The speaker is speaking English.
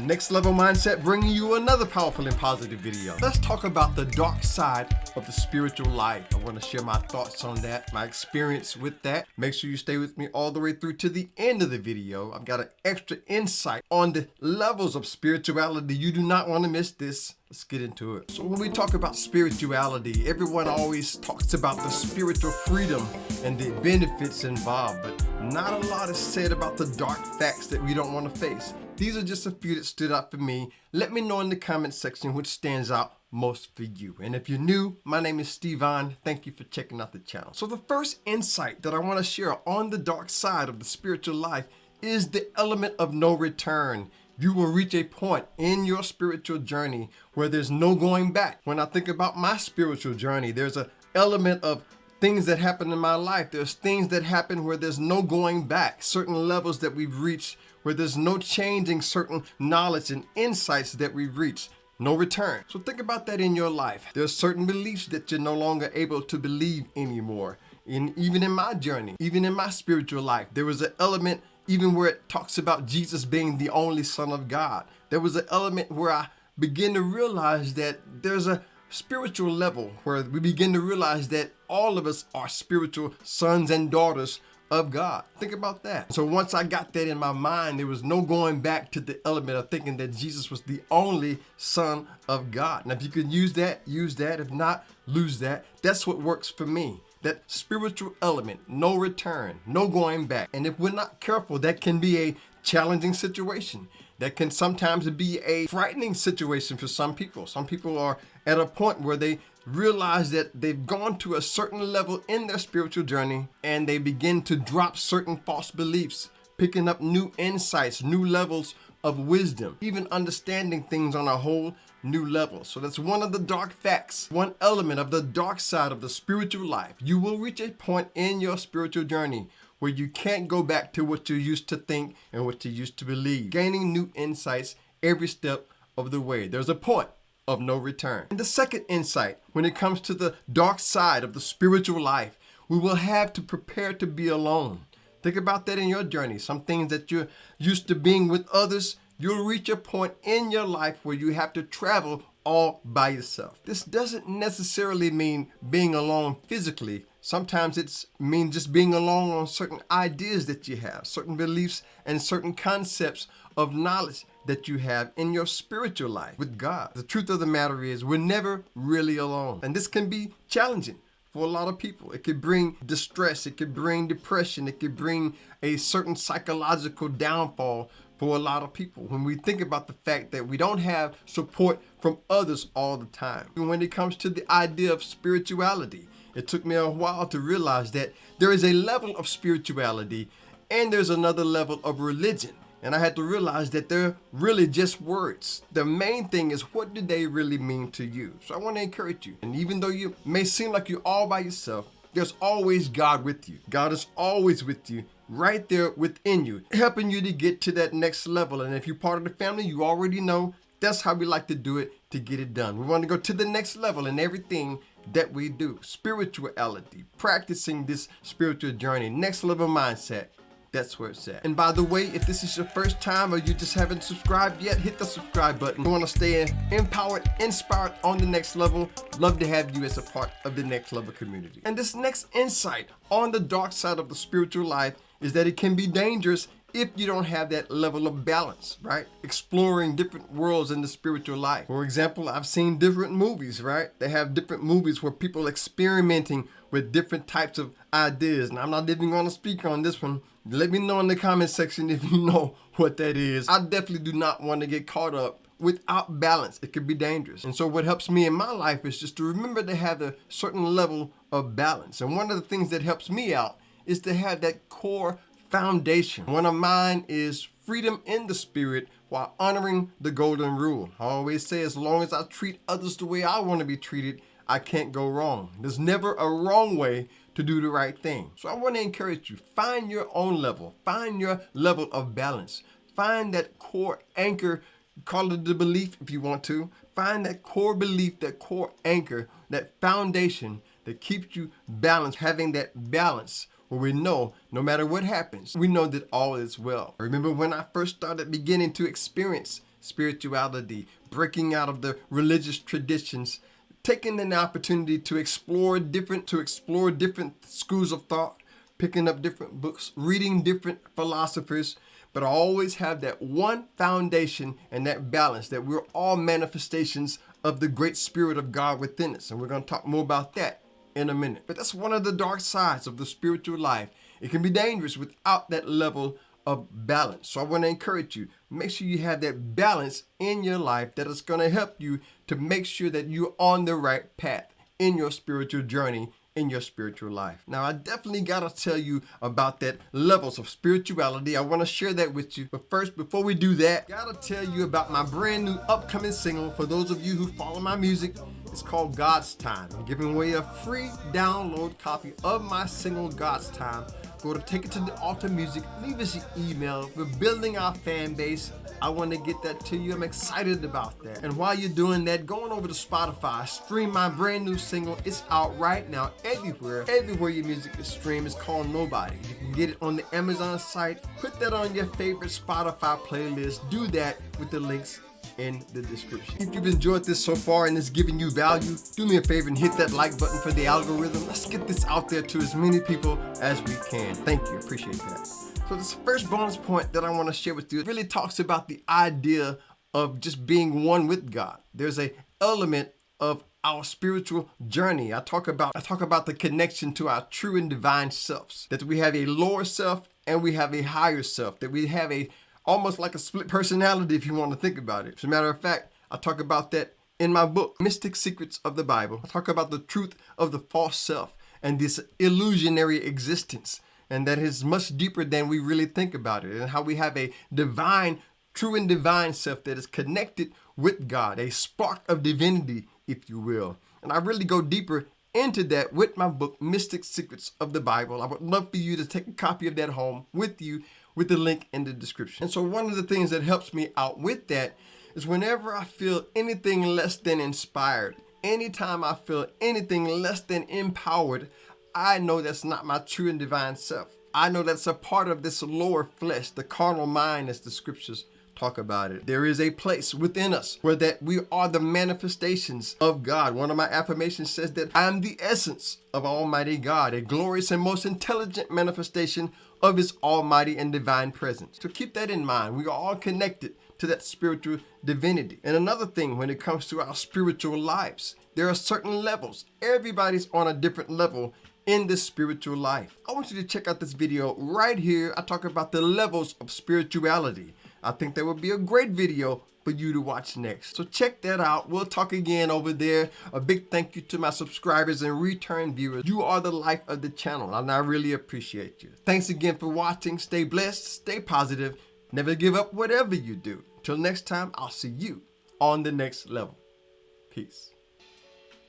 Next Level Mindset bringing you another powerful and positive video. Let's talk about the dark side of the spiritual life. I want to share my thoughts on that, my experience with that. Make sure you stay with me all the way through to the end of the video. I've got an extra insight on the levels of spirituality. You do not want to miss this. Let's get into it. So when we talk about spirituality, everyone always talks about the spiritual freedom and the benefits involved, but not a lot is said about the dark facts that we don't want to face. These are just a few that stood out for me. Let me know in the comment section which stands out most for you. And if you're new, my name is Stevon. Thank you for checking out the channel. So the first insight that I want to share on the dark side of the spiritual life is the element of no return. You will reach a point in your spiritual journey where there's no going back. When I think about my spiritual journey, there's an element of things that happen in my life. There's things that happen where there's no going back. Certain levels that we've reached where there's no changing certain knowledge and insights that we've reached. No return. So think about that in your life. There's certain beliefs that you're no longer able to believe anymore. Even in my journey, even in my spiritual life, there was an element even where it talks about Jesus being the only Son of God. There was an element where I begin to realize that there's a spiritual level where we begin to realize that all of us are spiritual sons and daughters of God. Think about that. So once I got that in my mind, there was no going back to the element of thinking that Jesus was the only Son of God. Now, if you could use that, use that. If not, lose that. That's what works for me. That spiritual element, no return, no going back. And if we're not careful, that can be a challenging situation. That can sometimes be a frightening situation for some people. Some people are at a point where they realize that they've gone to a certain level in their spiritual journey and they begin to drop certain false beliefs, picking up new insights, new levels of wisdom, even understanding things on a whole new level. So that's one of the dark facts, one element of the dark side of the spiritual life. You will reach a point in your spiritual journey where you can't go back to what you used to think and what you used to believe, gaining new insights every step of the way. There's a point of no return. And the second insight, when it comes to the dark side of the spiritual life, we will have to prepare to be alone. Think about that in your journey. Some things that you're used to being with others, you'll reach a point in your life where you have to travel all by yourself. This doesn't necessarily mean being alone physically. Sometimes it means just being alone on certain ideas that you have, certain beliefs and certain concepts of knowledge that you have in your spiritual life with God. The truth of the matter is we're never really alone. And this can be challenging for a lot of people. It could bring distress. It could bring depression. It could bring a certain psychological downfall for a lot of people when we think about the fact that we don't have support from others all the time. And when it comes to the idea of spirituality, it took me a while to realize that there is a level of spirituality and there's another level of religion. And I had to realize that they're really just words. The main thing is, what do they really mean to you? So I want to encourage you. And even though you may seem like you're all by yourself, there's always God with you. God is always with you, right there within you, helping you to get to that next level. And if you're part of the family, you already know that's how we like to do it to get it done. We want to go to the next level in everything that we do. Spirituality, practicing this spiritual journey, next level mindset. That's where it's at. And by the way, if this is your first time or you just haven't subscribed yet, hit the subscribe button. You want to stay empowered, inspired on the next level. Love to have you as a part of the Next Level community. And this next insight on the dark side of the spiritual life is that it can be dangerous if you don't have that level of balance, right? Exploring different worlds in the spiritual life. For example, I've seen different movies, right? They have different movies where people experimenting with different types of ideas. And I'm not even going to speak on this one. Let me know in the comment section if you know what that is. I definitely do not want to get caught up without balance. It could be dangerous. And so what helps me in my life is just to remember to have a certain level of balance. And one of the things that helps me out is to have that core foundation. One of mine is freedom in the spirit while honoring the golden rule. I always say, as long as I treat others the way I want to be treated, I can't go wrong. There's never a wrong way to do the right thing. So I want to encourage you, find your own level, find your level of balance, find that core anchor, call it the belief if you want to, find that core belief, that core anchor, that foundation that keeps you balanced, having that balance where we know no matter what happens, we know that all is well. I remember when I first started beginning to experience spirituality, breaking out of the religious traditions, taking an opportunity to explore different schools of thought, picking up different books, reading different philosophers, but I always have that one foundation and that balance that we're all manifestations of the great Spirit of God within us. And we're going to talk more about that in a minute. But that's one of the dark sides of the spiritual life. It can be dangerous without that level of balance. So I want to encourage you, make sure you have that balance in your life that is going to help you to make sure that you're on the right path in your spiritual journey, in your spiritual life. Now, I definitely got to tell you about that levels of spirituality. I want to share that with you. But first, before we do that, got to tell you about my brand new upcoming single. For those of you who follow my music, it's called God's Time. I'm giving away a free download copy of my single, God's Time. Go to Take It to the Altar Music. Leave us an email. We're building our fan base. I want to get that to you. I'm excited about that. And while you're doing that, go on over to Spotify. Stream my brand new single. It's out right now everywhere. Everywhere your music is streamed. It's called Nobody. You can get it on the Amazon site. Put that on your favorite Spotify playlist. Do that with the links in the description. If you've enjoyed this so far and it's giving you value, do me a favor and hit that like button for the algorithm. Let's get this out there to as many people as we can. Thank you. Appreciate that. So this first bonus point that I want to share with you really talks about the idea of just being one with God. There's an element of our spiritual journey. I talk about the connection to our true and divine selves, that we have a lower self and we have a higher self, that we have almost like a split personality, if you want to think about it. As a matter of fact, I talk about that in my book, Mystic Secrets of the Bible. I talk about the truth of the false self and this illusionary existence, and that is much deeper than we really think about it, and how we have a divine, true and divine self that is connected with God, a spark of divinity, if you will. And I really go deeper into that with my book, Mystic Secrets of the Bible. I would love for you to take a copy of that home with you, with the link in the description. And so one of the things that helps me out with that is whenever I feel anything less than inspired, anytime I feel anything less than empowered, I know that's not my true and divine self. I know that's a part of this lower flesh, the carnal mind, as the scriptures talk about it. There is a place within us where that we are the manifestations of God. One of my affirmations says that I am the essence of Almighty God, a glorious and most intelligent manifestation of His almighty and divine presence. So keep that in mind. We are all connected to that spiritual divinity. And another thing, when it comes to our spiritual lives, there are certain levels. Everybody's on a different level in this spiritual life. I want you to check out this video right here. I talk about the levels of spirituality. I think that would be a great video for you to watch next. So check that out. We'll talk again over there. A big thank you to my subscribers and return viewers. You are the life of the channel, and I really appreciate you. Thanks again for watching. Stay blessed, stay positive, never give up whatever you do. Till next time, I'll see you on the next level. Peace.